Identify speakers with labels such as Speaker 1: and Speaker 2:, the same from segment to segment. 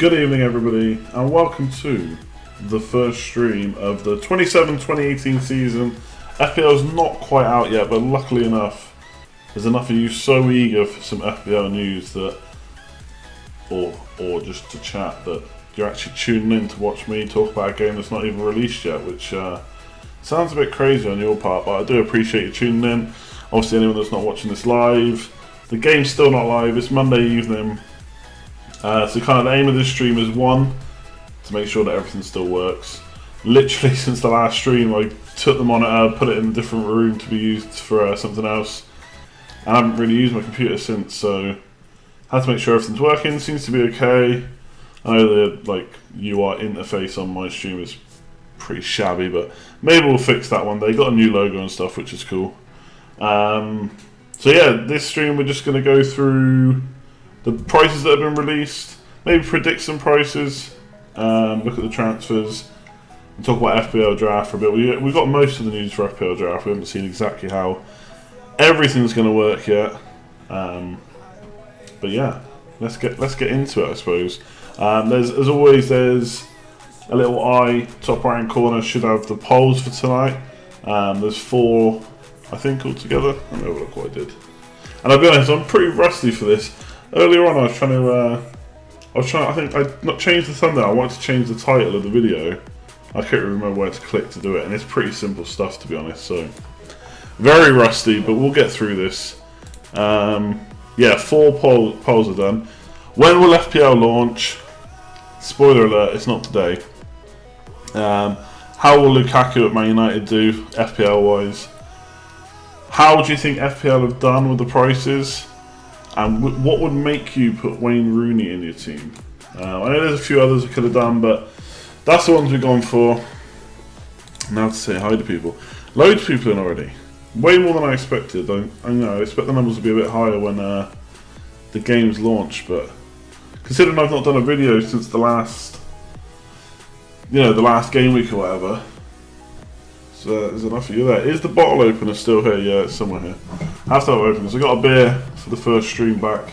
Speaker 1: Good evening, everybody, and welcome to the first stream of the 27-2018 season. FPL's not quite out yet, but luckily enough, there's enough of you so eager for some FPL news that, or just to chat, that you're actually tuning in to watch me talk about a game that's not even released yet, which sounds a bit crazy on your part, but I do appreciate you tuning in. Obviously, anyone that's not watching this live, the game's still not live. It's Monday evening. So kind of the aim of this stream is one, to make sure that everything still works. Literally since the last stream I took the monitor, put it in a different room to be used for something else. And I haven't really used my computer since, so I had to make sure everything's working. Seems to be okay. I know the UI interface on my stream is pretty shabby, but maybe we'll fix that one day. Got a new logo and stuff, which is cool. So yeah, this stream we're just going to go through the prices that have been released, maybe predict some prices, look at the transfers, and talk about FPL draft for a bit. We've got most of the news for FPL draft. We haven't seen exactly how everything's going to work yet, but yeah, let's get into it, I suppose. As always, there's a little eye top right hand corner should have the polls for tonight. There's 4, I think, altogether. Let me have a look what I did. And I'll be honest, I'm pretty rusty for this. Earlier on, I think I not changed the thumbnail. I wanted to change the title of the video. I couldn't remember where to click to do it, and it's pretty simple stuff, to be honest. So very rusty, but we'll get through this. Yeah, 4 polls are done. When will FPL launch? Spoiler alert: it's not today. How will Lukaku at Man United do FPL wise? How do you think FPL have done with the prices? And what would make you put Wayne Rooney in your team? I know there's a few others we could have done, but that's the ones we've gone for. Now to say hi to people. Loads of people in already. Way more than I expected. I know I expect the numbers to be a bit higher when the game's launched, but considering I've not done a video since the last game week or whatever, so there's enough of you there. Is the bottle opener still here? Yeah, it's somewhere here. I have to have it open. So I got a beer for the first stream back.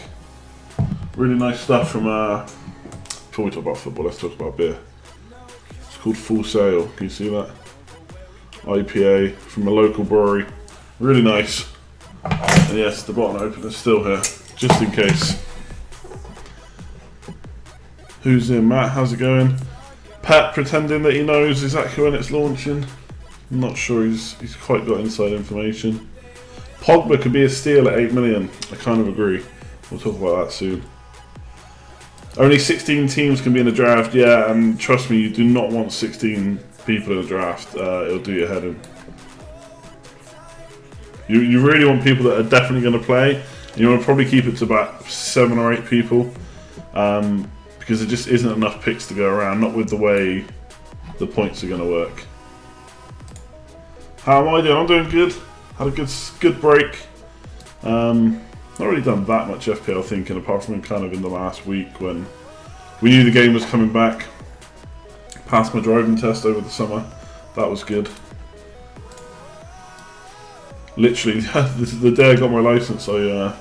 Speaker 1: Really nice stuff from, before we talk about football, let's talk about beer. It's called Full Sail. Can you see that? IPA from a local brewery. Really nice. And yes, the bottle opener's still here, just in case. Who's in? Matt, how's it going? Pat pretending that he knows exactly when it's launching. I'm not sure he's quite got inside information. Pogba could be a steal at 8 million. I kind of agree. We'll talk about that soon. Only 16 teams can be in a draft. Yeah, and trust me, you do not want 16 people in a draft. It'll do your head in. You really want people that are definitely going to play. And you want to probably keep it to about 7 or 8 people. Because there just isn't enough picks to go around. Not with the way the points are going to work. How am I doing? I'm doing good. Had a good break. Not really done that much FPL thinking, apart from kind of in the last week when we knew the game was coming back. Passed my driving test over the summer. That was good. Literally, the day I got my license, I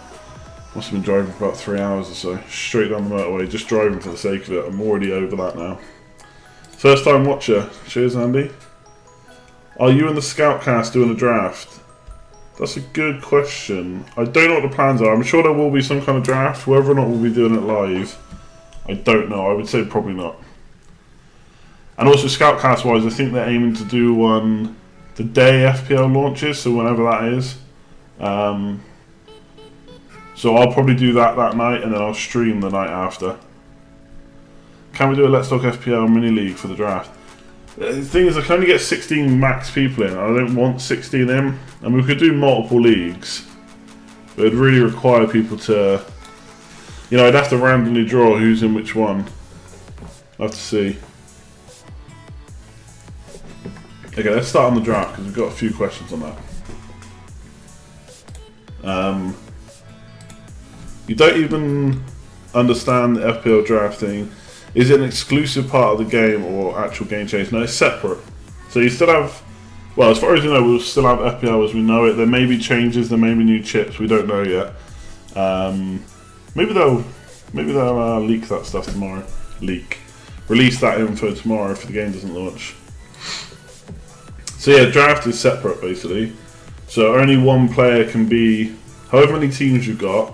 Speaker 1: must have been driving for about 3 hours or so, straight down the motorway, just driving for the sake of it. I'm already over that now. First time watcher. Cheers, Andy. Are you and the Scoutcast doing a draft? That's a good question. I don't know what the plans are. I'm sure there will be some kind of draft. Whether or not we'll be doing it live, I don't know. I would say probably not. And also Scoutcast wise, I think they're aiming to do one the day FPL launches, so whenever that is. So I'll probably do that night, and then I'll stream the night after. Can we do a Let's Talk FPL mini league for the draft? The thing is, I can only get 16 max people in. I don't want 16 in. And we could do multiple leagues, but it'd really require people to, I'd have to randomly draw who's in which one. I'll have to see. Okay, let's start on the draft because we've got a few questions on that. You don't even understand the FPL draft thing. Is it an exclusive part of the game or actual game change? No, it's separate. So you still have, well, as far as you know, we'll still have FPL as we know it. There may be changes, there may be new chips, we don't know yet. Maybe they'll leak that stuff tomorrow. leak. Release that info tomorrow if the game doesn't launch. So yeah, draft is separate basically. So only one player can be, however many teams you've got,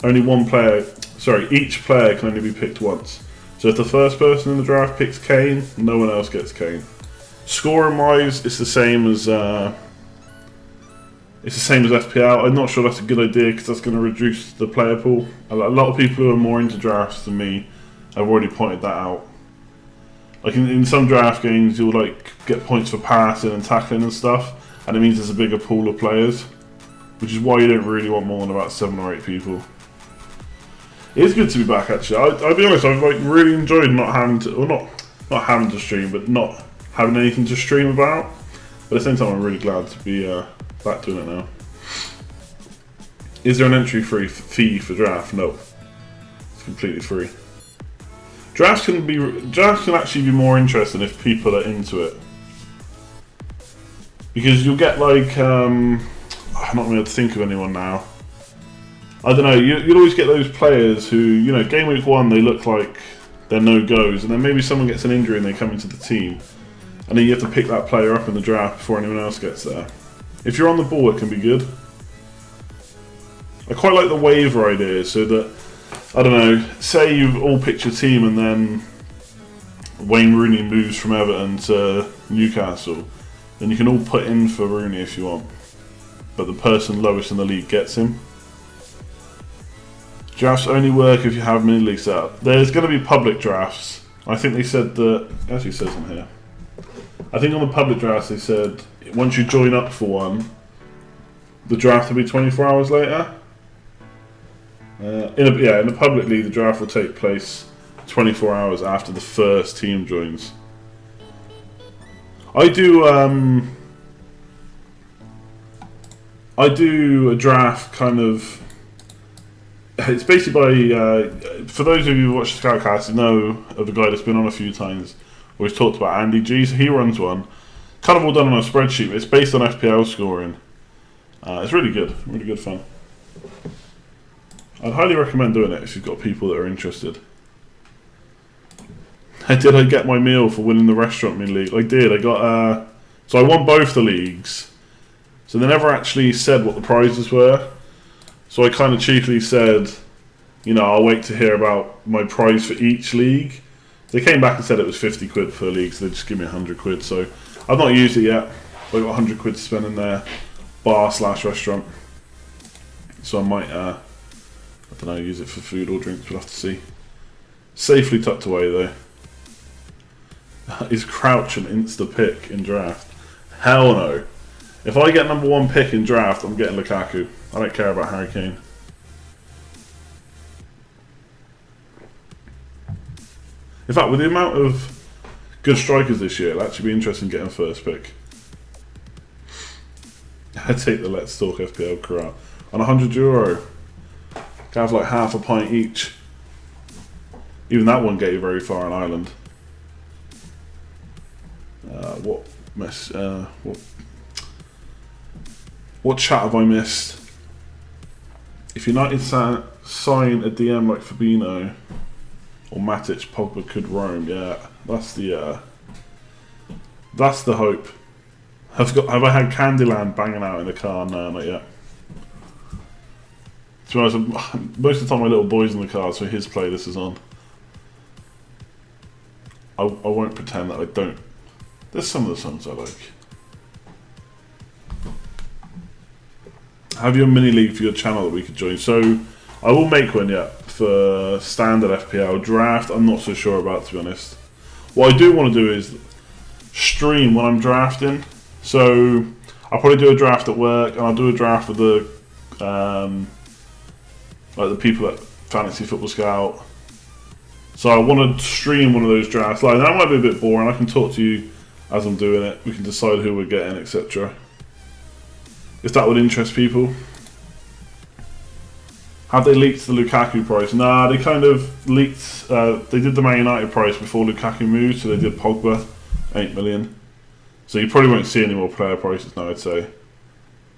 Speaker 1: only one player, sorry, each player can only be picked once. So if the first person in the draft picks Kane, no one else gets Kane. Scoring wise, it's the same as FPL. I'm not sure that's a good idea because that's going to reduce the player pool. A lot of people who are more into drafts than me have already pointed that out. Like in some draft games, you'll like get points for passing and tackling and stuff, and it means there's a bigger pool of players, which is why you don't really want more than about 7 or 8 people. It is good to be back actually. I'll be honest, I've like really enjoyed not having to, well not having to stream, but not having anything to stream about. But at the same time, I'm really glad to be back doing it now. Is there an entry fee for draft? No, it's completely free. Drafts can actually be more interesting if people are into it, because you'll get like I'm not going to be able to think of anyone now. I don't know. You'll always get those players who, you know, game week 1 they look like they're no goes, and then maybe someone gets an injury and they come into the team, and then you have to pick that player up in the draft before anyone else gets there. If you're on the ball, it can be good. I quite like the waiver idea, so that, I don't know, say you've all picked your team and then Wayne Rooney moves from Everton to Newcastle, then you can all put in for Rooney if you want, but the person lowest in the league gets him. Drafts only work if you have mini leagues set up. There's going to be public drafts. I think they said that, it actually says in here, I think on the public drafts they said once you join up for one, the draft will be 24 hours later. In the public league, the draft will take place 24 hours after the first team joins. I do a draft kind of. It's basically by for those of you who watch the Scoutcast, you know of the guy that's been on a few times. We've talked about Andy G. So he runs one, kind of all done on a spreadsheet. But it's based on FPL scoring. It's really good fun. I'd highly recommend doing it if you've got people that are interested. Did I get my meal for winning the restaurant mini league? I did. I got so I won both the leagues. So they never actually said what the prizes were. So I kind of cheekily said, you know, I'll wait to hear about my prize for each league. They came back and said it was 50 quid per league, so they just give me 100 quid. So I've not used it yet, but I've got 100 quid to spend in their bar/restaurant. So I might, I don't know, use it for food or drinks, we'll have to see. Safely tucked away though. Is Crouch an insta pick in draft? Hell no. If I get number 1 pick in draft, I'm getting Lukaku. I don't care about Harry Kane. In fact, with the amount of good strikers this year, it'll actually be interesting getting first pick. I'd take the Let's Talk FPL crew out. On €100, can have like half a pint each. Even that won't get you very far in Ireland. What chat have I missed? If United sign a DM like Fabinho or Matic, Pogba could roam. Yeah, that's the hope. Have I had Candyland banging out in the car? No, not yet. To be honest, most of the time my little boy's in the car, so his playlist is on. I won't pretend that I don't. There's some of the songs I like. Have you a mini league for your channel that we could join? So I will make one, yeah, for standard FPL. Draft, I'm not so sure about, to be honest. What I do want to do is stream when I'm drafting. So I'll probably do a draft at work, and I'll do a draft with the like the people at Fantasy Football Scout. So I want to stream one of those drafts. Like, that might be a bit boring. I can talk to you as I'm doing it. We can decide who we're getting, etc. If that would interest people. Have they leaked the Lukaku price? Nah, they kind of leaked. They did the Man United price before Lukaku moved, so they did Pogba, 8 million. So you probably won't see any more player prices now, I'd say,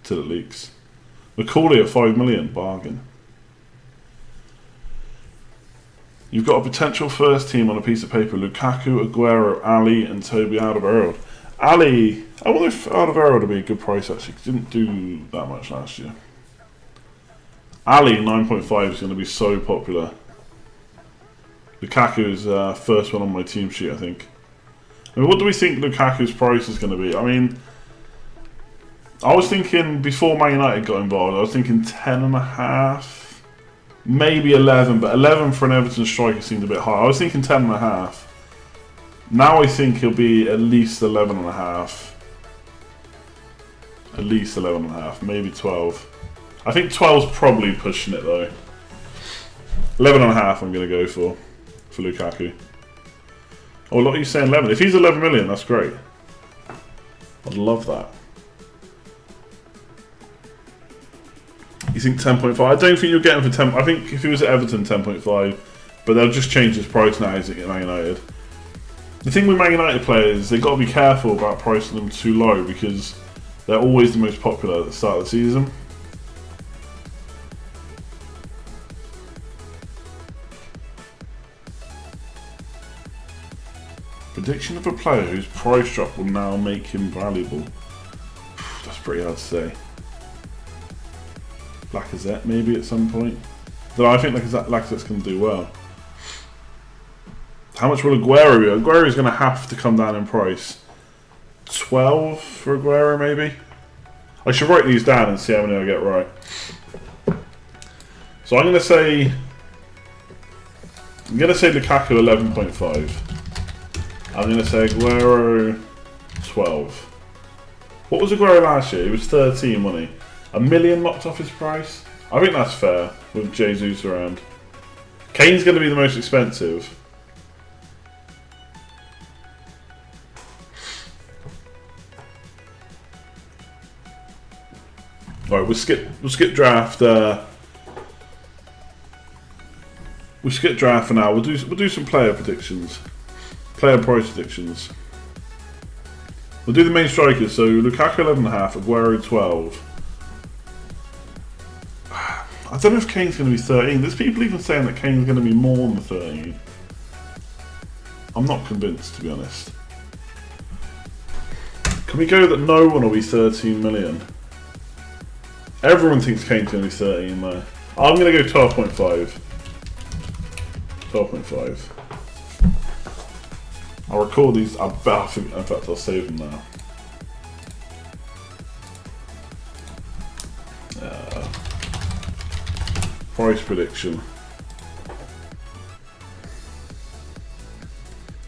Speaker 1: till it leaks. Macaulay at 5 million, bargain. You've got a potential first team on a piece of paper: Lukaku, Aguero, Ali, and Toby Alderweireld. Ali, I wonder if Alderweireld would be a good price actually. He didn't do that much last year. Ali 9.5 is going to be so popular. Lukaku is first one on my team sheet, I think. I mean, what do we think Lukaku's price is going to be? I mean, I was thinking before Man United got involved, I was thinking 10.5, maybe 11, but 11 for an Everton striker seemed a bit high. I was thinking 10.5. Now I think he'll be at least 11.5. At least 11.5, maybe 12. I think 12's probably pushing it though. 11.5 I'm going to go for Lukaku. Oh, look, you're saying 11. If he's 11 million, that's great. I'd love that. You think 10.5? I don't think you'll get him for 10. I think if he was at Everton, 10.5. But they'll just change his price now he's at Man United. The thing with Man United players, they've got to be careful about pricing them too low because they're always the most popular at the start of the season. Prediction of a player whose price drop will now make him valuable. That's pretty hard to say. Lacazette maybe at some point. Though I think Lacazette's going to do well. How much will Aguero be? Aguero is going to have to come down in price. 12 for Aguero maybe? I should write these down and see how many I get right. So I'm going to say Lukaku 11.5. I'm going to say Aguero 12. What was Aguero last year? He was 13, wasn't he? A million knocked off his price? I think that's fair with Jesus around. Kane's going to be the most expensive. Alright, we'll skip draft. We'll skip draft for now. We'll do some player predictions. Player price predictions. We'll do the main strikers. So Lukaku 11.5, Aguero 12. I don't know if Kane's going to be 13. There's people even saying that Kane's going to be more than 13. I'm not convinced, to be honest. Can we go that no one will be 13 million? Everyone thinks Kane's going to be 13 though. I'm going to go 12.5. 12.5. I'll record these. In fact, I'll save them now. Price prediction.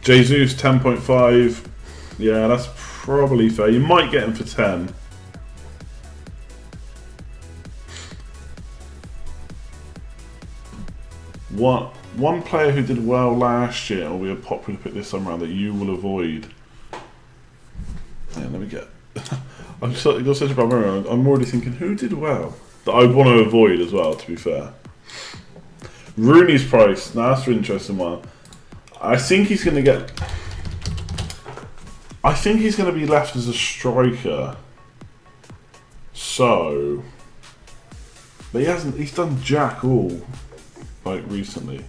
Speaker 1: Jesus 10.5. Yeah, that's probably fair. You might get him for 10. One player who did well last year will be a popular pick this time around that you will avoid. Yeah, let me get. I've got such a bad memory. I'm already thinking who did well that I want to avoid as well. To be fair, Rooney's price. Now that's an interesting one. I think he's going to get. I think he's going to be left as a striker. So, but he hasn't. He's done jack all like recently.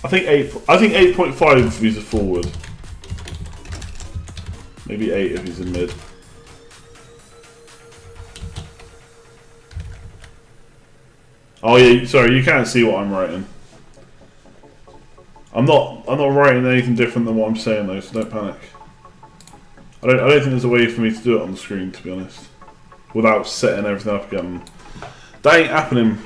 Speaker 1: I think 8.5 if he's a forward. Maybe 8 if he's in mid. Oh yeah, sorry, you can't see what I'm writing. I'm not writing anything different than what I'm saying though, so don't panic. I don't think there's a way for me to do it on the screen, to be honest, without setting everything up again. That ain't happening.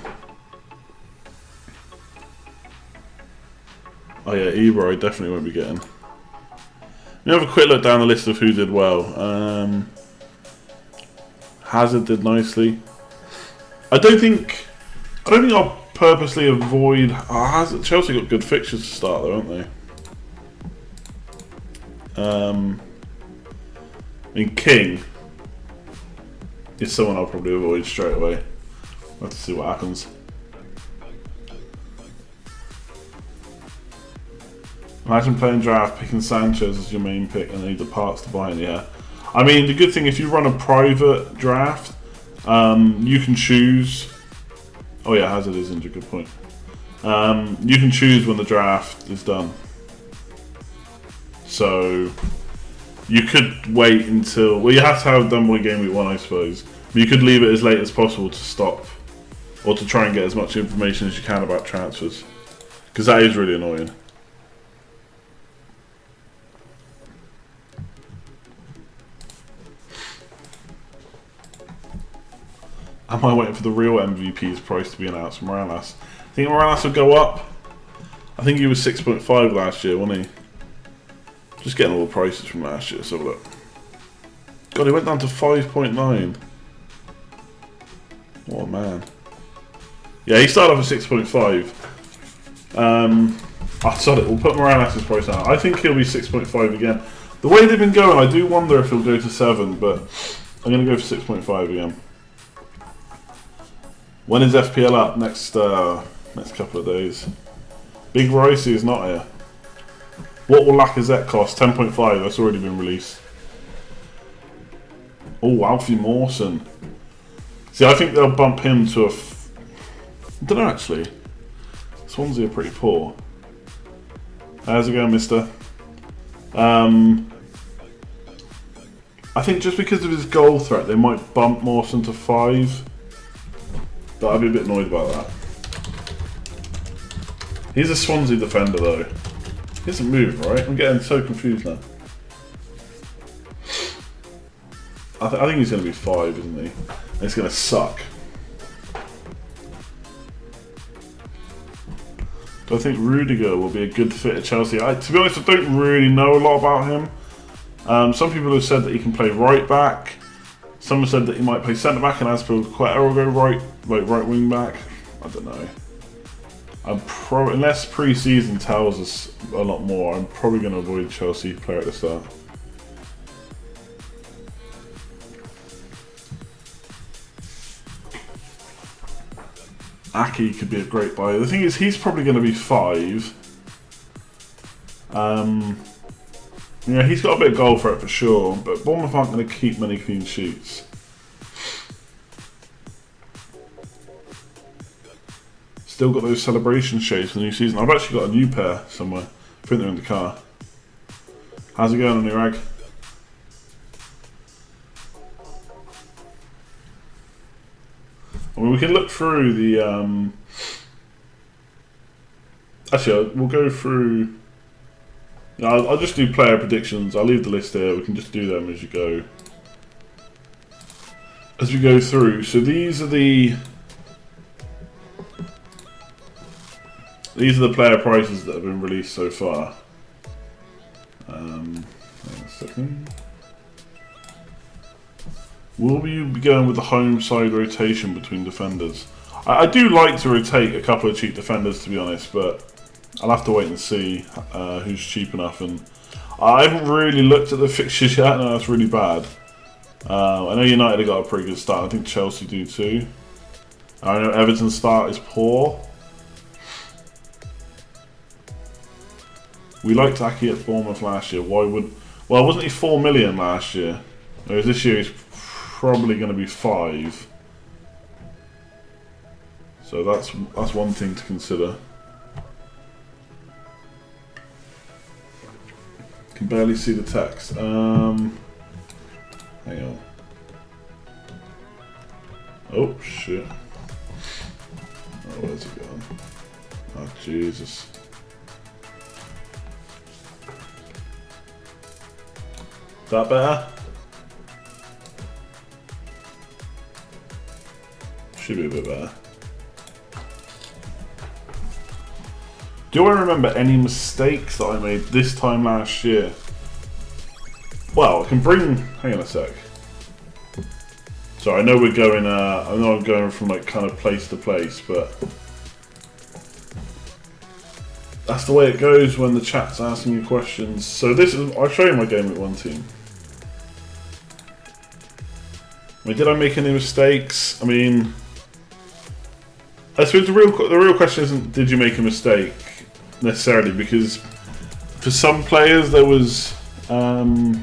Speaker 1: Oh yeah, Ibra I definitely won't be getting. Let me have a quick look down the list of who did well. Hazard did nicely. I don't think I'll purposely avoid. Hazard. Chelsea got good fixtures to start though, haven't they? I mean, King is someone I'll probably avoid straight away. We'll have to see what happens. Imagine playing draft, picking Sanchez as your main pick, and then he departs to Bayern. Yeah, I mean the good thing if you run a private draft, you can choose Oh yeah, Hazard is injured, good point. You can choose when the draft is done. So you could wait until... Well, you have to have it done by game week 1, I suppose. But you could leave it as late as possible to stop. Or to try and get as much information as you can about transfers. Because that is really annoying. Am I waiting for the real MVP's price to be announced? Morales. I think Morales will go up. I think he was 6.5 last year, wasn't he? Just getting all the prices from last year, so look. God, he went down to 5.9. Oh man. Yeah, he started off at 6.5. I said it, we'll put Morales' price out. I think he'll be 6.5 again. The way they've been going, I do wonder if he'll go to 7, but I'm going to go for 6.5 again. When is FPL up? Next couple of days. Big Royce is not here. What will Lacazette cost? 10.5. That's already been released. Oh, Alfie Mawson. See, I think they'll bump him to a... I don't know, actually. Swansea are pretty poor. How's it going, mister? I think just because of his goal threat, they might bump Mawson to 5. But I'd be a bit annoyed about that. He's a Swansea defender, though. He doesn't move, right? I'm getting so confused now. I think he's going to be 5, isn't he? And it's going to suck. Do I think Rudiger will be a good fit at Chelsea? To be honest, I don't really know a lot about him. Some people have said that he can play right back. Some have said that he might play centre back, and Azpilicueta will go right wing back. I don't know. Unless pre-season tells us a lot more, I'm probably going to avoid Chelsea player at the start. Aki could be a great buy. The thing is, he's probably going to be 5. Yeah, he's got a bit of goal for it for sure, but Bournemouth aren't going to keep many clean sheets. Still got those celebration shades for the new season. I've actually got a new pair somewhere. I think they're in the car. How's it going, Anurag? I mean, we can look through the... Actually, we'll go through... I'll just do player predictions. I'll leave the list here. We can just do them as you go. As we go through. So these are the player prices that have been released so far. Hang on a second. Will we be going with the home side rotation between defenders? I do like to rotate a couple of cheap defenders, to be honest, but I'll have to wait and see who's cheap enough. And I haven't really looked at the fixtures yet. No, that's really bad. I know United have got a pretty good start. I think Chelsea do too. I know Everton's start is poor. We liked Aki at Bournemouth last year. Why would... Well, wasn't he 4 million last year? Whereas this year he's probably going to be 5. So that's one thing to consider. Can barely see the text. Hang on. Oh shit. Oh, where's it gone? Oh Jesus. That better? Should be a bit better. Do I remember any mistakes that I made this time last year? Well, I can bring... Hang on a sec. So I know we're going... I know I'm going from like kind of place to place, but... That's the way it goes when the chat's asking you questions. So this is... I'll show you my game with one team. I mean, did I make any mistakes? I mean... I suppose the real question isn't did you make a mistake necessarily, because for some players there was there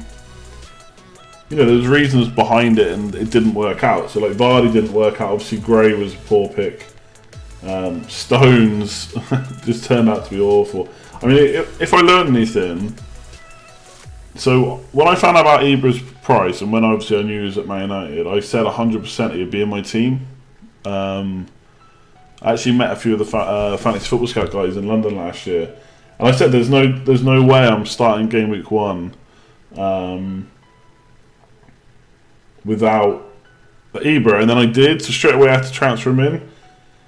Speaker 1: was reasons behind it and it didn't work out. So like Vardy didn't work out. Obviously Gray was a poor pick. Stones just turned out to be awful. I mean, if I learned anything, so when I found out about Ibra's price, and when obviously I knew he was at Man United, I said 100% he'd be in my team. I actually met a few of the Fantasy Football Scout guys in London last year, and I said there's no way I'm starting game week 1 without Ibra, and then I did, so straight away I had to transfer him in.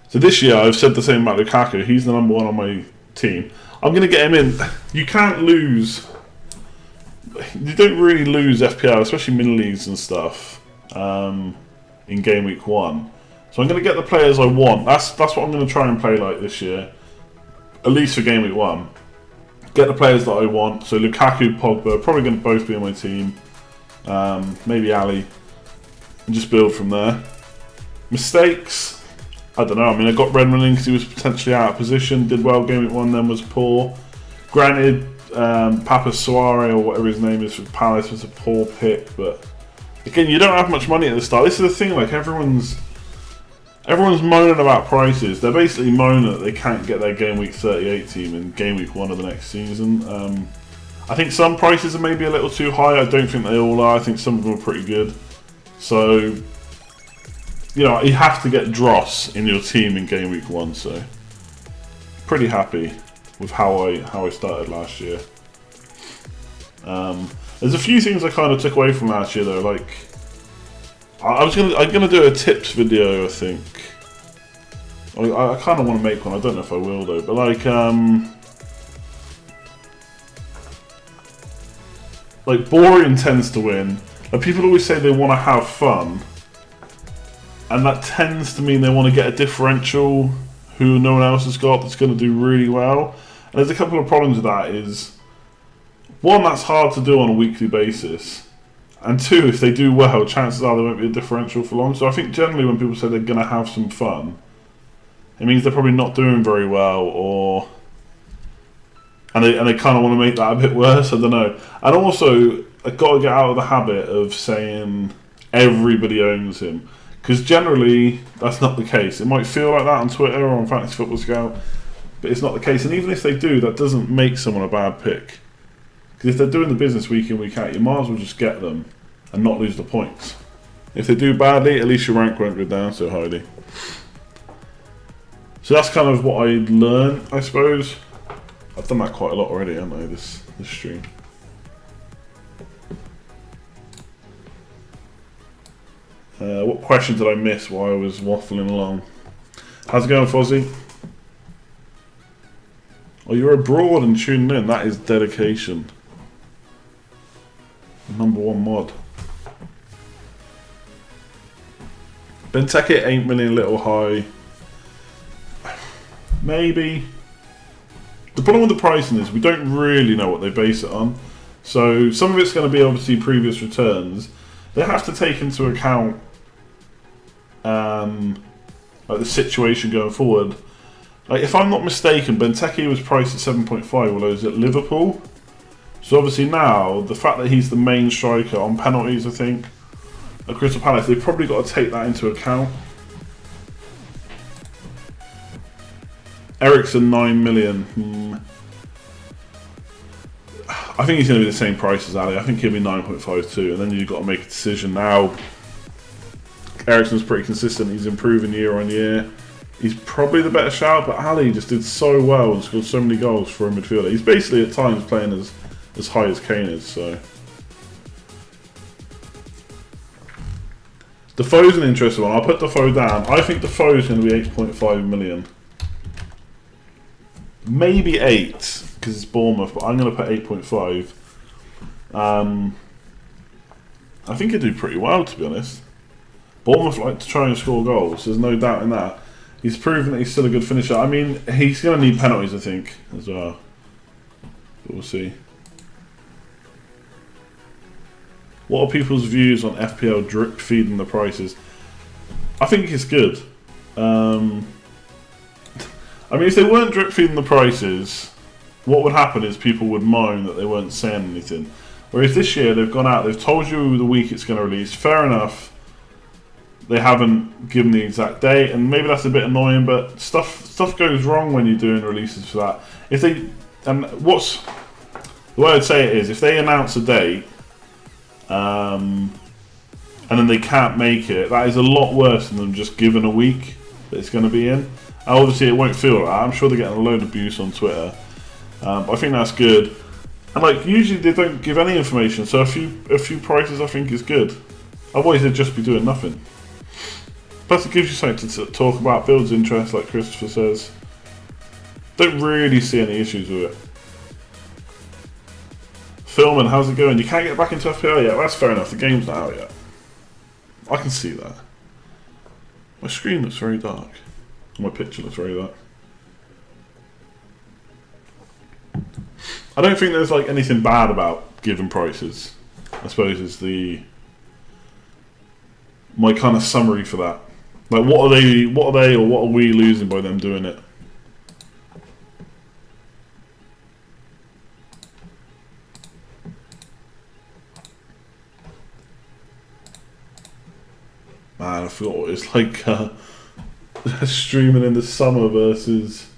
Speaker 1: So this year I've said the same about Lukaku. He's the number 1 on my team. I'm going to get him in. You can't lose. You don't really lose FPL, especially mini leagues and stuff, in game week 1. So I'm going to get the players I want. That's what I'm going to try and play like this year, at least for game week 1. Get the players that I want. So Lukaku, Pogba, probably going to both be on my team. Maybe Ali, and just build from there. Mistakes, I don't know. I mean, I got Redmond in because he was potentially out of position. Did well game week 1, then was poor. Granted, Papa Suare or whatever his name is for Palace was a poor pick, but again, you don't have much money at the start. This is the thing. Like everyone's moaning about prices. They're basically moaning that they can't get their game week 38 team in game week 1 of the next season. I think some prices are maybe a little too high. I don't think they all are. I think some of them are pretty good. So, you know, you have to get Dross in your team in game week 1. So, pretty happy with how I started last year. There's a few things I kind of took away from last year though. Like, I'm gonna do a tips video. I think. I kind of want to make one. I don't know if I will though. But like boring tends to win. Like people always say they want to have fun, and that tends to mean they want to get a differential who no one else has got that's going to do really well. And there's a couple of problems with that. Is one, that's hard to do on a weekly basis, and two, if they do well, chances are there won't be a differential for long. So I think generally when people say they're going to have some fun, it means they're probably not doing very well, and they kind of want to make that a bit worse. I don't know. And also, I've got to get out of the habit of saying everybody owns him, because generally that's not the case. It might feel like that on Twitter or on Fantasy Football Scout, but it's not the case. And even if they do, that doesn't make someone a bad pick. Because if they're doing the business week in, week out, you might as well just get them and not lose the points. If they do badly, at least your rank won't go down so highly. So that's kind of what I learned, I suppose. I've done that quite a lot already, haven't I, this stream. What question did I miss while I was waffling along? How's it going, Fozzie? Oh, you're abroad and tuning in. That is dedication. #1 mod. Benteke 8 million, a little high. Maybe. The problem with the pricing is we don't really know what they base it on. So some of it's going to be obviously previous returns. They have to take into account like the situation going forward. Like if I'm not mistaken, Benteke was priced at 7.5 while he was at Liverpool. So obviously now the fact that he's the main striker on penalties, I think, at Crystal Palace, they've probably got to take that into account. Eriksen 9 million. I think he's going to be the same price as Ali. I think he'll be 9.52, and then you've got to make a decision now. Eriksen's pretty consistent. He's improving year on year. He's probably the better shout, but Ali just did so well and scored so many goals for a midfielder. He's basically at times playing as high as Kane is. So Defoe's an interesting one. I'll put Defoe down. I think Defoe's going to be 8.5 million. Maybe 8, because it's Bournemouth, but I'm going to put 8.5. I think he'd do pretty well, to be honest. Bournemouth like to try and score goals, there's no doubt in that. He's proven that he's still a good finisher. I mean, he's going to need penalties, I think, as well. But we'll see. What are people's views on FPL drip feeding the prices? I think it's good. I mean, if they weren't drip feeding the prices, what would happen is people would moan that they weren't saying anything. Whereas this year, they've gone out, they've told you the week it's going to release. Fair enough. they haven't given the exact date, and maybe that's a bit annoying. But stuff goes wrong when you're doing releases for that. If they the way I'd say it is, if they announce a date, and then they can't make it, that is a lot worse than them just giving a week that it's going to be in. And obviously, it won't feel like that. I'm sure they're getting a load of abuse on Twitter, but I think that's good. And like usually, they don't give any information, so a few prices I think is good. Otherwise, they'd just be doing nothing. Plus, it gives you something to talk about, builds interest, like Christopher says. Don't really see any issues with it. Filming, how's it going? You can't get back into FPL yet? Well, that's fair enough, the game's not out yet. I can see that. My screen looks very dark. My picture looks very dark. I don't think there's like anything bad about giving prices, I suppose is my kind of summary for that. Like what are they or what are we losing by them doing it? Man, I forgot what it's like streaming in the summer versus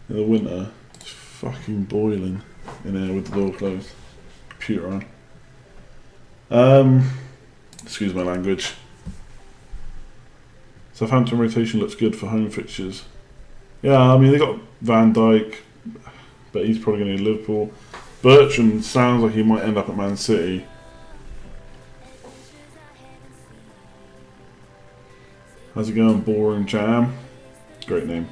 Speaker 1: in the winter. It's fucking boiling in here with the door closed. Computer on. Excuse my language. Southampton rotation looks good for home fixtures. Yeah, I mean, they got Van Dijk, but he's probably going to Liverpool. Bertrand sounds like he might end up at Man City. How's it going, Boring Jam? Great name.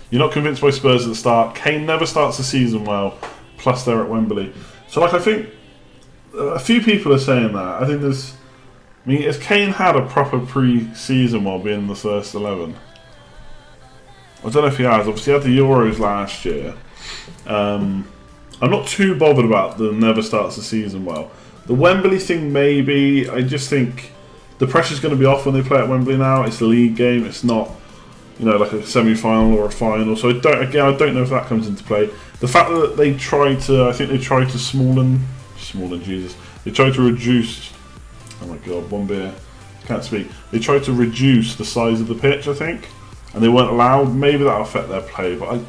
Speaker 1: You're not convinced by Spurs at the start. Kane never starts the season well, plus they're at Wembley. So, like, I think a few people are saying that. I think there's... I mean, has Kane had a proper pre-season while being in the first 11? I don't know if he has. Obviously, he had the Euros last year. I'm not too bothered about the never starts the season well. The Wembley thing, maybe. I just think the pressure's going to be off when they play at Wembley now. It's a league game. It's not, you know, like a semi-final or a final. So I don't know if that comes into play. The fact that they tried to, I think they tried to smaller Jesus. They tried to reduce. Oh my god, one beer. Can't speak. They tried to reduce the size of the pitch, I think, and they weren't allowed. Maybe that'll affect their play, but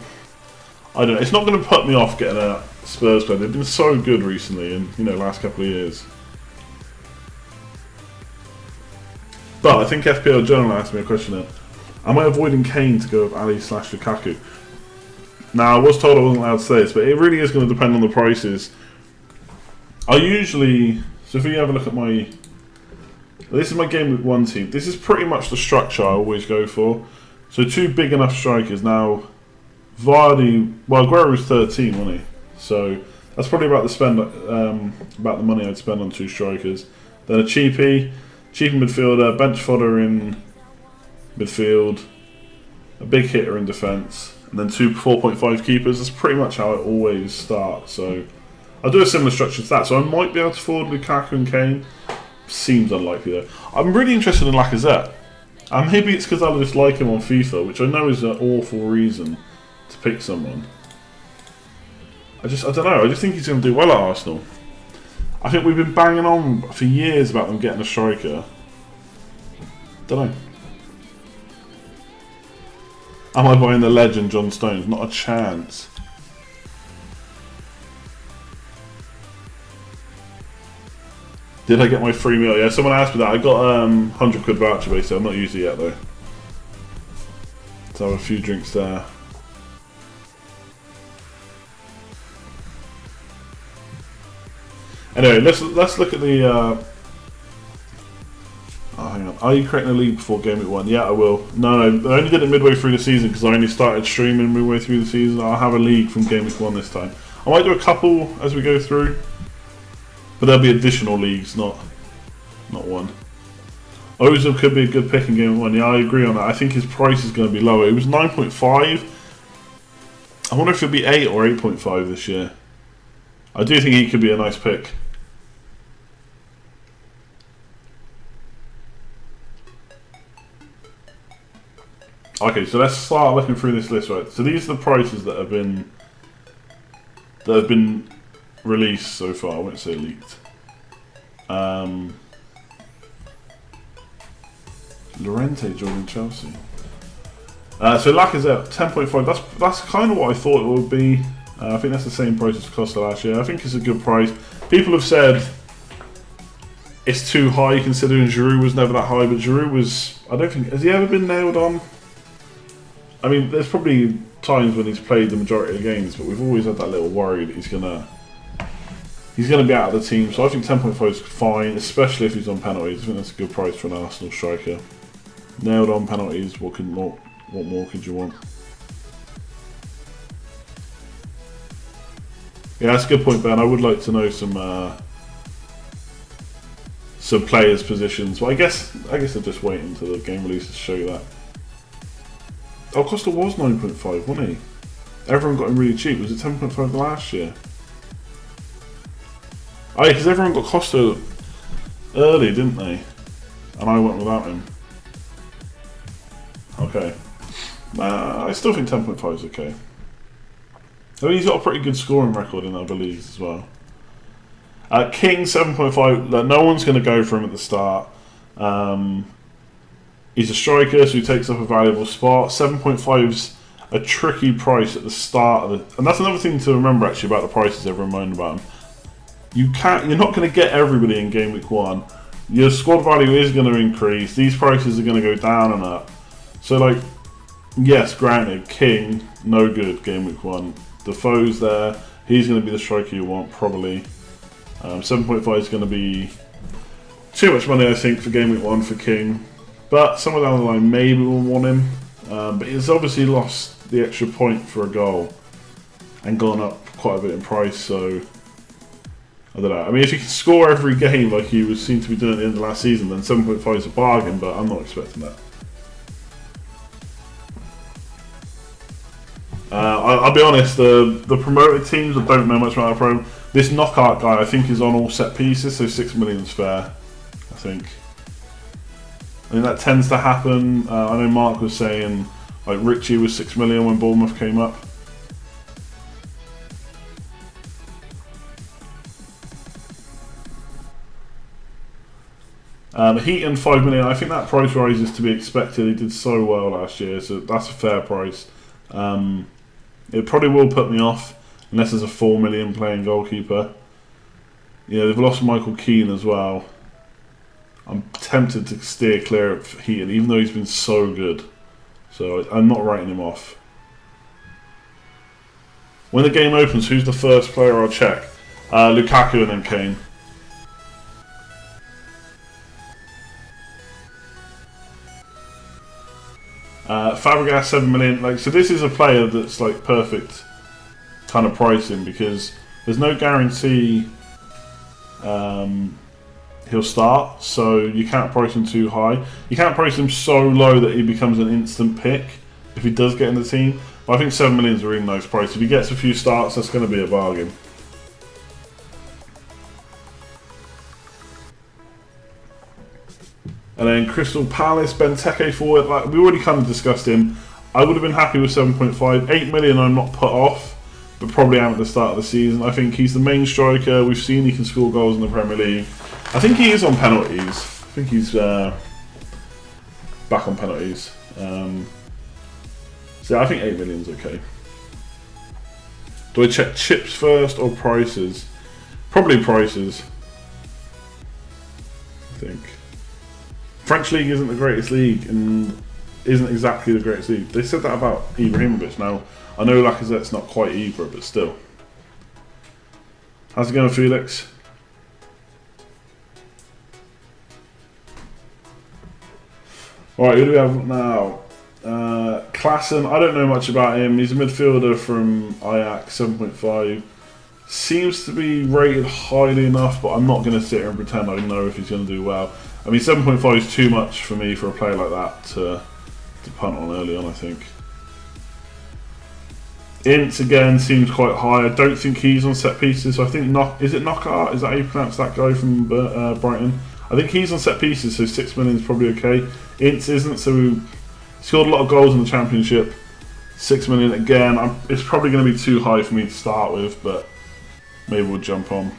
Speaker 1: I don't know. It's not going to put me off getting a Spurs player. They've been so good recently, in last couple of years. But I think FPL Journal asked me a question there. Am I avoiding Kane to go with Ali/Lukaku? Now, I was told I wasn't allowed to say this, but it really is going to depend on the prices. I usually... So if you have a look at my... This is my game with one team. This is pretty much the structure I always go for. So two big enough strikers. Now, Vardy... Well, Guerrero was 13, wasn't he? So that's probably about the money I'd spend on two strikers. Then a cheapie midfielder, bench fodder in midfield, a big hitter in defence, and then two 4.5 keepers. That's pretty much how it always starts. So I'll do a similar structure to that. So I might be able to afford Lukaku and Kane. Seems unlikely though. I'm really interested in Lacazette. And maybe it's because I just like him on FIFA, which I know is an awful reason to pick someone. I don't know. I just think he's going to do well at Arsenal. I think we've been banging on for years about them getting a striker. Don't know. Am I buying the legend John Stones? Not a chance. Did I get my free meal? Yeah, someone asked me that. I got 100 quid voucher basically. I'm not used it yet though. So I have a few drinks there. Anyway, let's look at the. Oh, hang on. Are you creating a league before Game Week 1? Yeah, I will. No, I only did it midway through the season because I only started streaming midway through the season. I'll have a league from Game Week 1 this time. I might do a couple as we go through, but there'll be additional leagues, not one. Ozil could be a good pick in Game Week 1. Yeah, I agree on that. I think his price is going to be lower. It was 9.5. I wonder if it'll be 8 or 8.5 this year. I do think he could be a nice pick. Okay, so let's start looking through this list, right? So these are the prices that have been released so far. I won't say leaked. Llorente joining Chelsea. So Lacazette 10.5. That's kind of what I thought it would be. I think that's the same price as Costa last year. I think it's a good price. People have said it's too high considering Giroud was never that high, but Giroud was. I don't think has he ever been nailed on. I mean, there's probably times when he's played the majority of the games, but we've always had that little worry that he's gonna be out of the team. So I think 10.5 is fine, especially if he's on penalties. I think that's a good price for an Arsenal striker. Nailed on penalties. What more could you want? Yeah, that's a good point, Ben. I would like to know some players' positions. Well, I guess I'll just wait until the game releases to show you that. Oh, Costa was 9.5, wasn't he? Everyone got him really cheap. Was it 10.5 last year? Oh, yeah, because everyone got Costa early, didn't they? And I went without him. Okay. I still think 10.5 is okay. I mean, he's got a pretty good scoring record in other leagues as well. King 7.5. No one's going to go for him at the start. He's a striker, so he takes up a valuable spot. 7.5's a tricky price at the start of it, and that's another thing to remember actually about the prices everyone moaned about them. You're not going to get everybody in game week 1. Your squad value is going to increase. These prices are going to go down and up. So, like, yes, granted, King no good game week 1. Defoe's there. He's going to be the striker you want probably. 7.5 is going to be too much money, I think, for game week 1 for King. But somewhere down the line, maybe we'll want him. But he's obviously lost the extra point for a goal and gone up quite a bit in price. So I don't know. I mean, if he can score every game like he was seen to be doing at the end of last season, then 7.5 is a bargain. But I'm not expecting that. I'll be honest. The promoted teams that don't know much about the program, this knockout guy I think is on all set pieces, so 6 million is fair. I think that tends to happen. I know Mark was saying like Richie was 6 million when Bournemouth came up. Heaton 5 million. I think that price rise is to be expected. He did so well last year, so that's a fair price. It probably will put me off unless there's a 4 million playing goalkeeper. Yeah, they've lost Michael Keane as well. I'm tempted to steer clear of Heaton, even though he's been so good. So I'm not writing him off. When the game opens, who's the first player I'll check? Lukaku and then Kane. Fabregas 7 million. Like, so this is a player that's like perfect kind of pricing because there's no guarantee he'll start, so you can't price him too high. You can't price him so low that he becomes an instant pick if he does get in the team. But I think 7 million is a really nice price. If he gets a few starts, that's going to be a bargain. And then Crystal Palace, Benteke forward. Like, we already kind of discussed him. I would have been happy with 7.5. 8 million I'm not put off, but probably am at the start of the season. I think he's the main striker. We've seen he can score goals in the Premier League. I think he is on penalties. I think he's back on penalties. So I think 8 million is okay. Do I check chips first or prices? Probably prices. I think. French league isn't the greatest league and isn't exactly the greatest league. They said that about Ibrahimovic. Now, I know Lacazette's not quite Ibra, but still. How's it going, Felix? Alright, who do we have now? Klaassen, I don't know much about him. He's a midfielder from Ajax, 7.5. Seems to be rated highly enough, but I'm not going to sit here and pretend I know if he's going to do well. I mean, 7.5 is too much for me for a player like that to punt on early on, I think. Ince, again, seems quite high. I don't think he's on set pieces, so I think... Is it Knockout? Is that how you pronounce that guy from Brighton? I think he's on set pieces, so 6 million is probably okay. Ince isn't, so he scored a lot of goals in the Championship. 6 million again. It's probably going to be too high for me to start with, but maybe we'll jump on.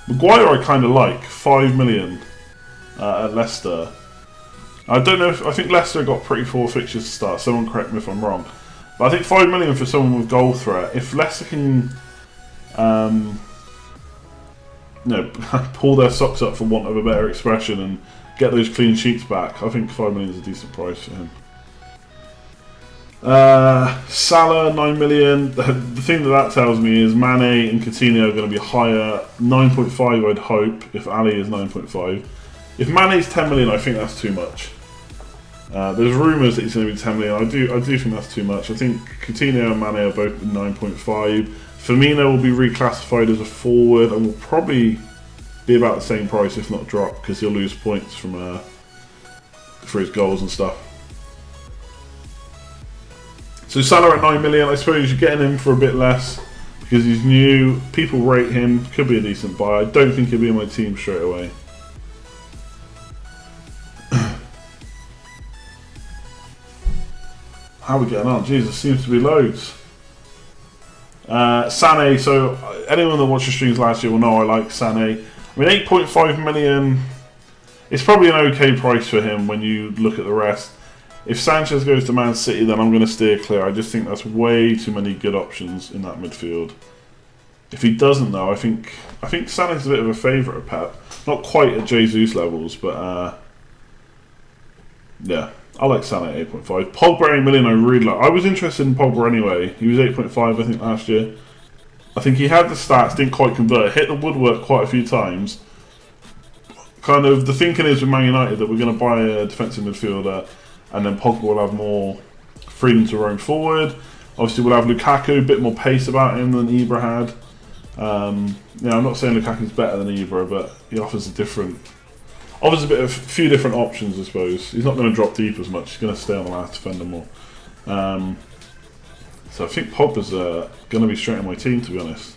Speaker 1: Maguire I kind of like. 5 million at Leicester. I don't know if I think Leicester got pretty poor fixtures to start. Someone correct me if I'm wrong, but I think 5 million for someone with goal threat. If Leicester can, pull their socks up for want of a better expression and get those clean sheets back, I think 5 million is a decent price for him. Salah 9 million. The thing that tells me is Mane and Coutinho are going to be higher. 9.5 I'd hope if Ali is 9.5. If Mane's 10 million, I think that's too much. There's rumours that he's going to be 10 million. I do think that's too much. I think Coutinho and Mane are both 9.5. Firmino will be reclassified as a forward and will probably be about the same price, if not drop, because he'll lose points from for his goals and stuff. So Salah at 9 million, I suppose you're getting him for a bit less because he's new. People rate him, could be a decent buy. I don't think he'll be in my team straight away. How are we getting on? Jesus, seems to be loads. Sané, so anyone that watched the streams last year will know I like Sané. I mean, 8.5 million, it's probably an okay price for him when you look at the rest. If Sanchez goes to Man City, then I'm going to steer clear. I just think that's way too many good options in that midfield. If he doesn't, though, I think Sané's a bit of a favourite of Pep. Not quite at Jesus levels, but yeah, I like Sané at 8.5. Pogba 8 million, I really like. I was interested in Pogba anyway. He was 8.5, I think, last year. I think he had the stats, didn't quite convert, hit the woodwork quite a few times. Kind of the thinking is with Man United that we're going to buy a defensive midfielder, and then Pogba will have more freedom to roam forward. Obviously, we'll have Lukaku, a bit more pace about him than Ibra had. I'm not saying Lukaku's better than Ibra, but he offers a few different options, I suppose. He's not going to drop deep as much. He's going to stay on the last defender more. So I think Pogba's going to be straight in my team, to be honest.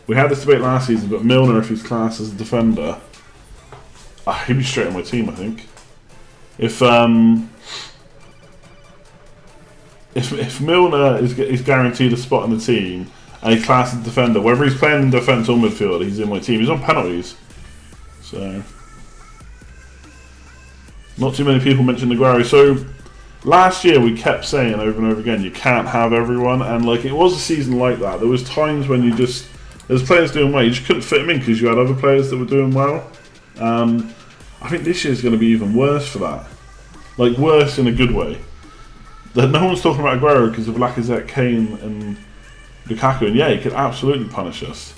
Speaker 1: We had this debate last season, but Milner, if he's classed as a defender, he'd be straight on my team, I think. If Milner is guaranteed a spot in the team and he's classed as a defender, whether he's playing in defence or midfield, he's in my team. He's on penalties, so not too many people mentioned Aguero. So last year we kept saying over and over again, you can't have everyone, and like it was a season like that. There was times when there's players doing well, you just couldn't fit them in because you had other players that were doing well. I think this year's going to be even worse for that. Like, worse in a good way. That no one's talking about Aguero because of Lacazette, Kane and Lukaku, and yeah, he could absolutely punish us.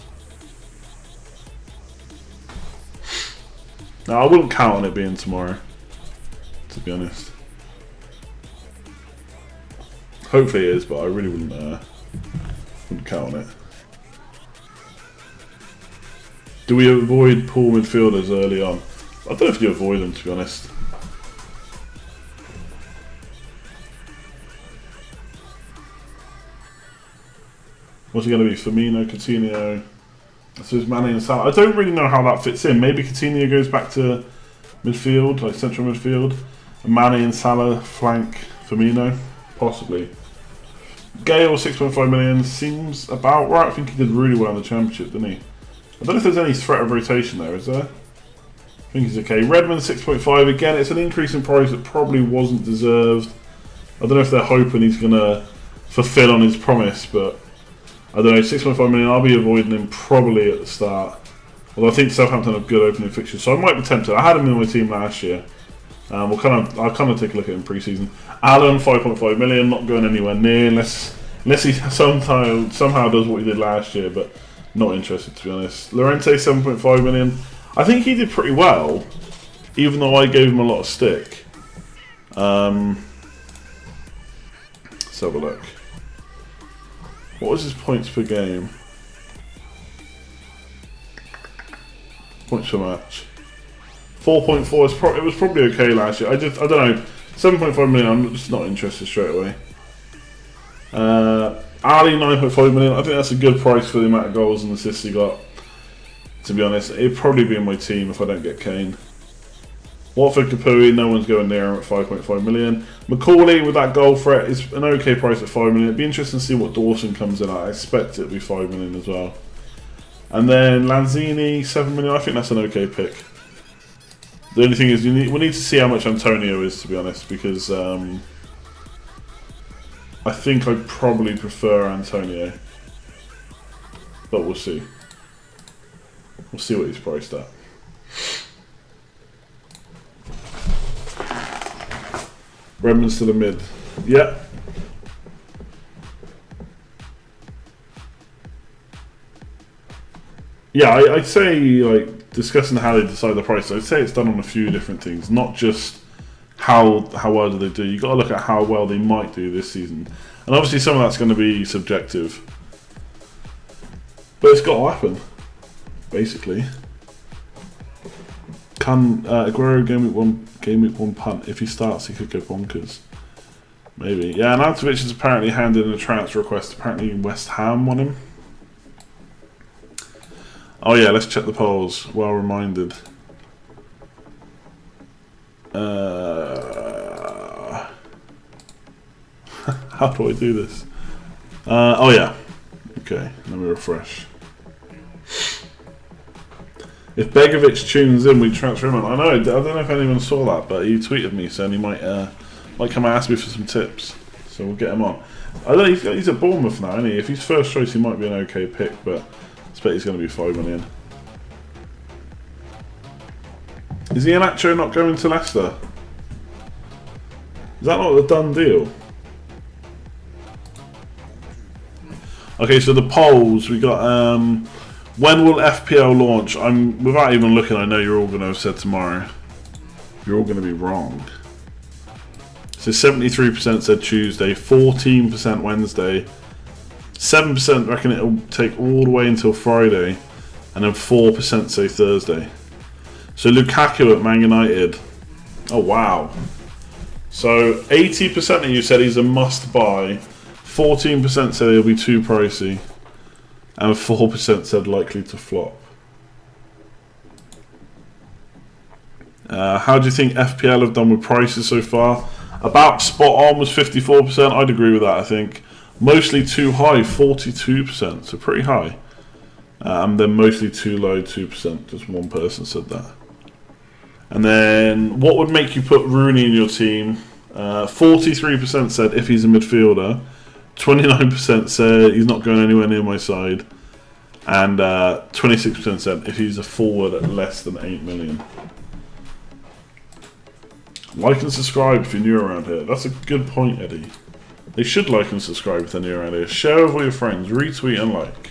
Speaker 1: Now, I wouldn't count on it being tomorrow, to be honest. Hopefully it is, but I really wouldn't count on it. Do we avoid poor midfielders early on? I don't know if you avoid them, to be honest. What's it going to be? Firmino, Coutinho, I suppose Mane and Salah. I don't really know how that fits in. Maybe Coutinho goes back to midfield, like central midfield, and Mane and Salah flank Firmino, possibly. Gale 6.5 million seems about right. I think he did really well in the Championship, didn't he? I don't know if there's any threat of rotation there, is there? I think he's okay. Redmond 6.5, again, it's an increase in price that probably wasn't deserved. I don't know if they're hoping he's going to fulfill on his promise, but I don't know, 6.5 million, I'll be avoiding him probably at the start. Although I think Southampton have good opening fixtures, so I might be tempted. I had him in my team last year. I'll kind of take a look at him pre-season. Allen 5.5 million, not going anywhere near unless he somehow does what he did last year, but not interested, to be honest. Llorente 7.5 million. I think he did pretty well, even though I gave him a lot of stick. Let's have a look. What was his points per game? Points per match. 4.4. It was probably okay last year. I don't know. 7.5 million. I'm just not interested straight away. Ali 9.5 million. I think that's a good price for the amount of goals and assists he got. To be honest, it'd probably be in my team if I don't get Kane. Watford Kapui, no one's going near him at 5.5 million. Macaulay with that goal threat is an okay price at 5 million. It'd be interesting to see what Dawson comes in at. I expect it'll be 5 million as well. And then Lanzini 7 million. I think that's an okay pick. The only thing is, we need to see how much Antonio is, to be honest, because I think I'd probably prefer Antonio. But we'll see. We'll see what he's priced at. Redmond's to the mid. Yeah. Yeah, I'd say, like, discussing how they decide the price, I'd say it's done on a few different things, not just how well do they do. You've got to look at how well they might do this season. And obviously some of that's going to be subjective. But it's got to happen, basically. Can Aguero game week one punt? If he starts, he could go bonkers. Maybe. Yeah, and Antovic has apparently handed in a transfer request. Apparently West Ham want him. Oh yeah, let's check the polls. Well reminded. How do I do this? Oh yeah. Okay, let me refresh. If Begovic tunes in, we transfer him on. I know. I don't know if anyone saw that, but he tweeted me saying he might come and ask me for some tips. So we'll get him on. I don't know. He's at Bournemouth now, isn't he? If he's first choice, he might be an okay pick, but I expect he's going to be 5 million. Is Iheanacho not going to Leicester? Is that not a done deal? Okay, so the polls we got. When will FPL launch? Without even looking, I know you're all going to have said tomorrow. You're all going to be wrong. So 73% said Tuesday, 14% Wednesday, 7% reckon it'll take all the way until Friday, and then 4% say Thursday. So Lukaku at Man United. Oh wow. So 80% of you said he's a must buy, 14% said he'll be too pricey, and 4% said likely to flop. How do you think FPL have done with prices so far? About spot on was 54%. I'd agree with that, I think. Mostly too high, 42%. So pretty high. And then mostly too low, 2%. Just one person said that. And then, what would make you put Rooney in your team? 43% said if he's a midfielder. 29% said he's not going anywhere near my side. And 26% said if he's a forward at less than 8 million. Like and subscribe if you're new around here. That's a good point, Eddie. They should like and subscribe if they're new around here. Share with all your friends. Retweet and like.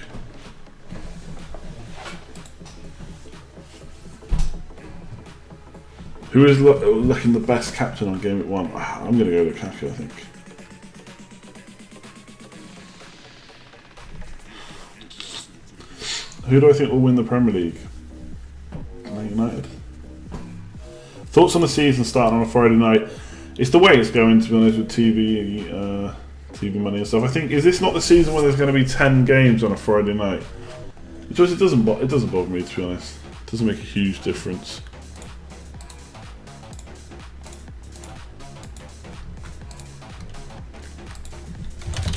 Speaker 1: Who is looking the best captain on Game Week 1? I'm going to go Lukaku, I think. Who do I think will win the Premier League? Man United. Thoughts on the season starting on a Friday night? It's the way it's going, to be honest, with TV money and stuff. I think, is this not the season where there's going to be 10 games on a Friday night? It doesn't bother me, to be honest. It doesn't make a huge difference.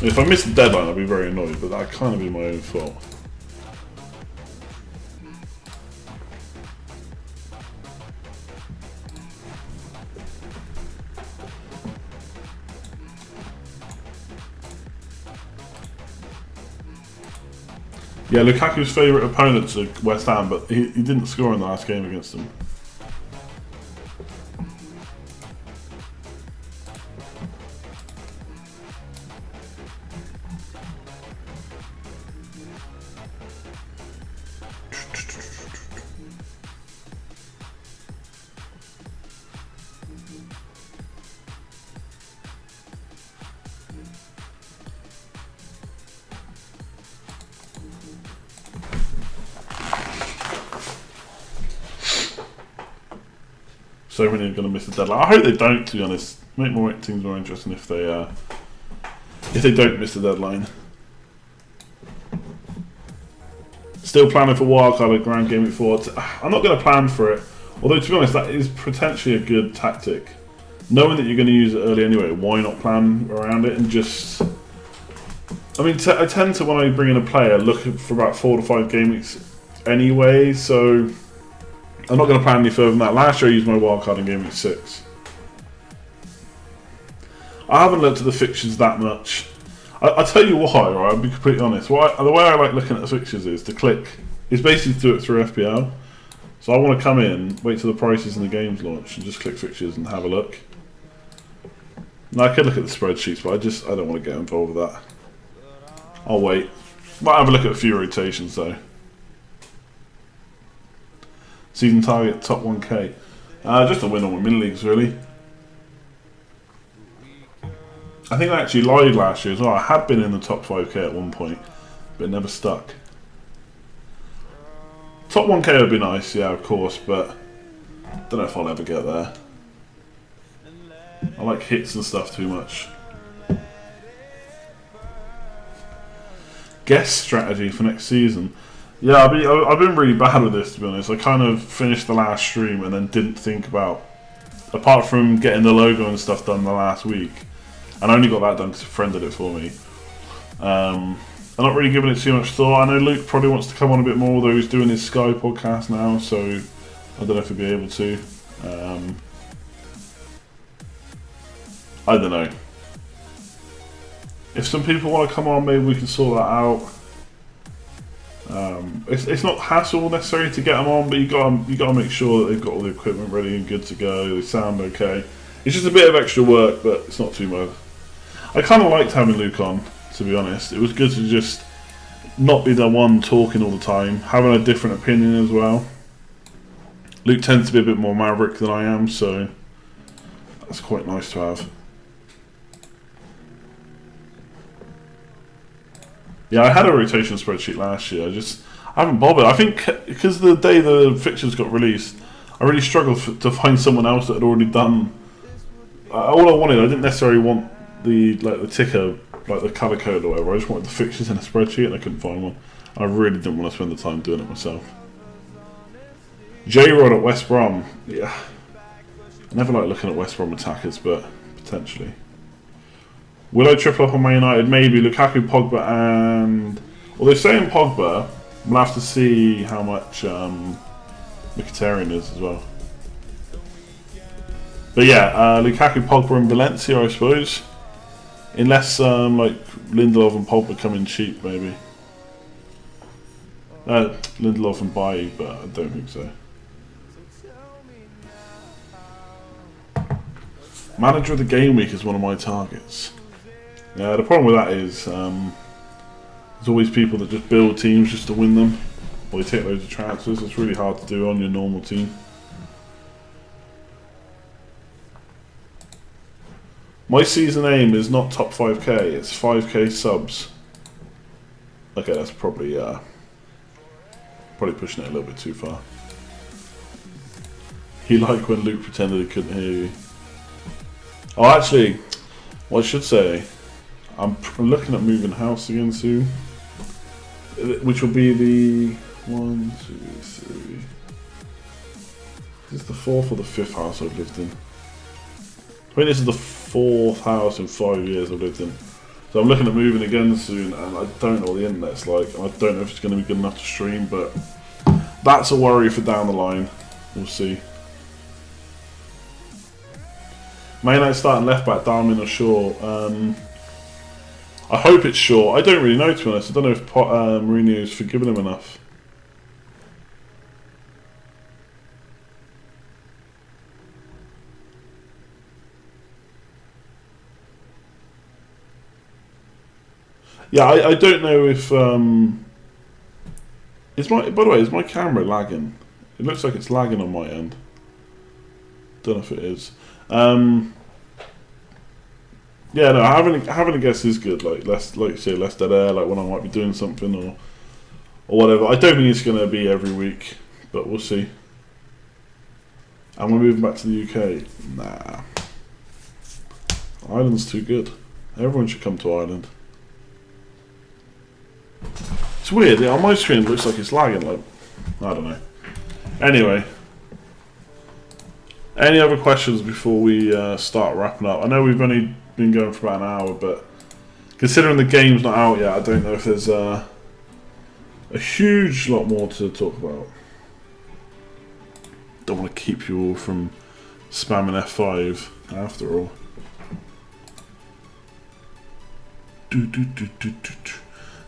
Speaker 1: If I miss the deadline, I'll be very annoyed, but that can't be my own fault. Yeah, Lukaku's favourite opponents are West Ham, but he didn't score in the last game against them. So many are going to miss the deadline. I hope they don't, to be honest. Make more things more interesting if they don't miss the deadline. Still planning for wildcard at Grand Game Week 4. I'm not going to plan for it. Although, to be honest, that is potentially a good tactic. Knowing that you're going to use it early anyway, why not plan around it and just... I mean, I tend to, when I bring in a player, look for about 4 to 5 game weeks anyway, so... I'm not going to plan any further than that. Last year I used my wildcard in Game Week 6. I haven't looked at the fixtures that much. I'll tell you why, right? I'll be completely honest. The way I like looking at the fixtures is to click. It's basically to do it through FPL. So I want to come in, wait till the prices and the games launch, and just click fixtures and have a look. Now I could look at the spreadsheets, but I don't want to get involved with that. I'll wait. Might have a look at a few rotations though. Season target top 1k. Just a win on mini leagues really. I think I actually lied last year as well. I had been in the top 5k at one point, but it never stuck. Top 1k would be nice, yeah, of course, but I don't know if I'll ever get there. I like hits and stuff too much. Guest strategy for next season. Yeah, I've been really bad with this, to be honest. I kind of finished the last stream and then didn't think about, apart from getting the logo and stuff done the last week, and I only got that done because a friend did it for me. I'm not really giving it too much thought. I know Luke probably wants to come on a bit more, although he's doing his Sky podcast now, so I don't know if he'll be able to. I don't know. If some people want to come on, maybe we can sort that out. It's not hassle necessarily to get them on, but you got to make sure that they've got all the equipment ready and good to go. They sound okay. It's just a bit of extra work, but it's not too much. I kind of liked having Luke on, to be honest. It was good to just not be the one talking all the time, having a different opinion as well. Luke tends to be a bit more maverick than I am, so that's quite nice to have. Yeah, I had a rotation spreadsheet last year. I haven't bothered. I think because the day the fixtures got released, I really struggled to find someone else that had already done. All I wanted, I didn't necessarily want the ticker, like the colour code or whatever. I just wanted the fixtures in a spreadsheet, and I couldn't find one. I really didn't want to spend the time doing it myself. J-Rod at West Brom. Yeah, I never like looking at West Brom attackers, but potentially. Will I triple up on Man United? Maybe. Lukaku, Pogba, and... Although saying Pogba, we'll have to see how much Mkhitaryan is as well. But yeah, Lukaku, Pogba, and Valencia, I suppose. Unless like Lindelof and Pogba come in cheap, maybe. Lindelof and Bailly, but I don't think so. Manager of the game week is one of my targets. Yeah, the problem with that is there's always people that just build teams just to win them, or they take loads of transfers. It's really hard to do on your normal team. My season aim is not top 5k, it's 5k subs. Okay, that's probably pushing it a little bit too far. You like when Luke pretended he couldn't hear you. Oh, actually, what I should say, I'm looking at moving house again soon, which will be the 1, 2, 3. This is the 4th or the 5th house I've lived in. I think this is the 4th house in 5 years I've lived in. So I'm looking at moving again soon, and I don't know what the internet's like, and I don't know if it's going to be good enough to stream, but that's a worry for down the line. We'll see. Man United starting left back, Davern or Shaw. I hope it's Shaw. I don't really know, to be honest. I don't know if Mourinho's forgiven him enough. Yeah, I don't know if by the way, is my camera lagging? It looks like it's lagging on my end. Don't know if it is. Yeah, no, having a guess is good. Like you say, less dead air. Like when I might be doing something or whatever. I don't think it's going to be every week, but we'll see. And we're moving back to the UK. Nah, Ireland's too good. Everyone should come to Ireland. It's weird. Yeah, on my screen it looks like it's lagging. Like I don't know. Anyway. Any other questions before we start wrapping up? I know we've only been going for about an hour, but considering the game's not out yet, I don't know if there's a huge lot more to talk about. don't want to keep you all from spamming F5 after all.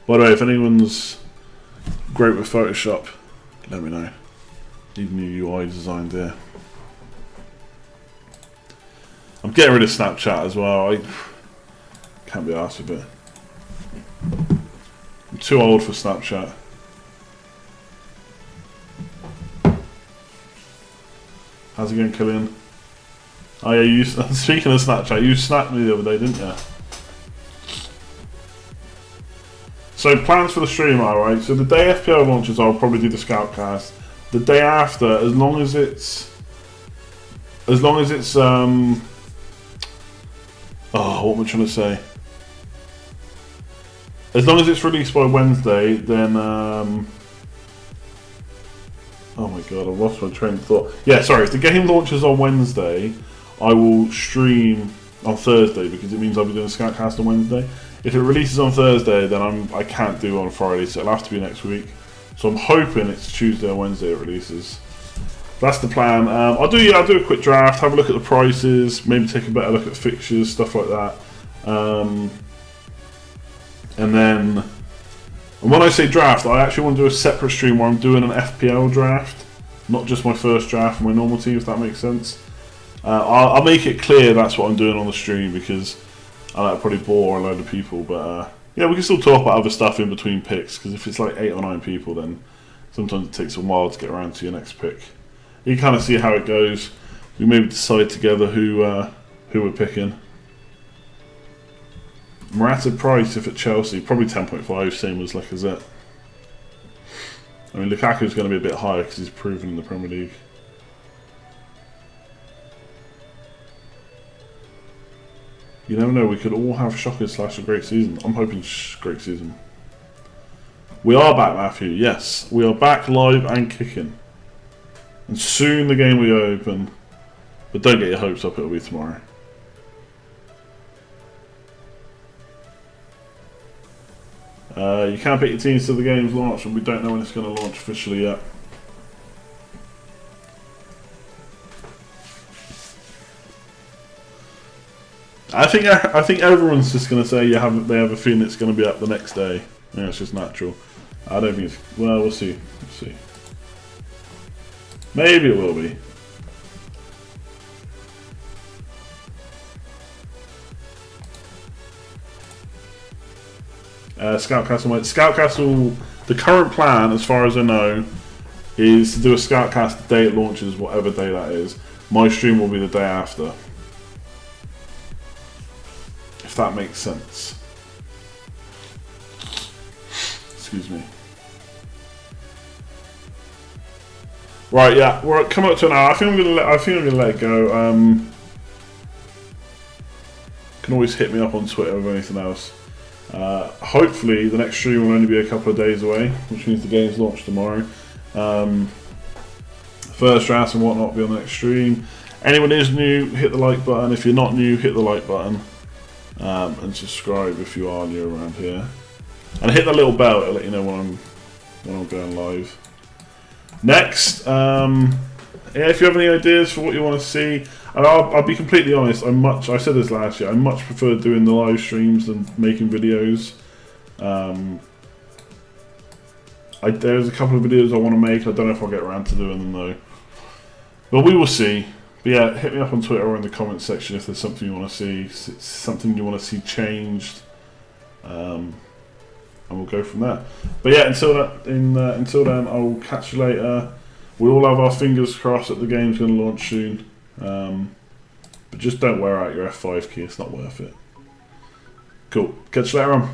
Speaker 1: By the way, if anyone's great with Photoshop, let me know. Need new UI designed there. I'm getting rid of Snapchat as well. I can't be arsed with it. I'm too old for Snapchat. How's it going, Killian? Oh yeah, you, speaking of Snapchat, you snapped me the other day, didn't you? So plans for the stream are, right, so the day FPL launches I'll probably do the Scoutcast. The day after, as long as it's oh, what am I trying to say? As long as it's released by Wednesday, then oh my god, I've lost my train of thought. Yeah, sorry, if the game launches on Wednesday, I will stream on Thursday because it means I'll be doing a Scoutcast on Wednesday. If it releases on Thursday, then I can't do it on Friday, so it'll have to be next week. So I'm hoping it's Tuesday or Wednesday it releases. That's the plan. I'll do a quick draft, have a look at the prices, maybe take a better look at fixtures, stuff like that. And then, and when I say draft, I actually want to do a separate stream where I'm doing an FPL draft, not just my first draft for my normal team, if that makes sense. I'll make it clear that's what I'm doing on the stream because that'll probably bore a load of people, but yeah, we can still talk about other stuff in between picks because if it's like 8 or 9 people, then sometimes it takes a while to get around to your next pick. You can kind of see how it goes. We maybe decide together who we're picking. Morata price if at Chelsea, probably 10.5, same as Lacazette. I mean, Lukaku's going to be a bit higher because he's proven in the Premier League. You never know, we could all have shockers / a great season. I'm hoping great season. We are back, Matthew, yes. We are back live and kicking. And soon the game will be open. But don't get your hopes up, it'll be tomorrow. You can't pick your teams till the game's launched, and we don't know when it's going to launch officially yet. I think everyone's just going to say they have a feeling it's going to be up the next day. Yeah, it's just natural. I don't think it's... Well, we'll see. We'll see. Maybe it will be. Scout Castle, the current plan, as far as I know, is to do a Scout Cast the day it launches, whatever day that is. My stream will be the day after. If that makes sense. Excuse me. Right, yeah, we're coming up to an hour. I think I'm gonna let it go. Can always hit me up on Twitter with anything else. Hopefully the next stream will only be a couple of days away, which means the game's launched tomorrow. First drafts and whatnot will be on the next stream. Anyone is new, hit the like button. If you're not new, hit the like button. And subscribe if you are new around here. And hit the little bell, it'll let you know when I'm going live. Next, yeah, if you have any ideas for what you want to see, and I'll be completely honest, I said this last year, I much prefer doing the live streams than making videos. There's a couple of videos I want to make, I don't know if I'll get around to doing them though. But we will see. But yeah, hit me up on Twitter or in the comments section if there's something you want to see, something you want to see changed. And we'll go from there. But yeah, until then, I'll catch you later. We all have our fingers crossed that the game's going to launch soon. But just don't wear out your F5 key, it's not worth it. Cool. Catch you later on.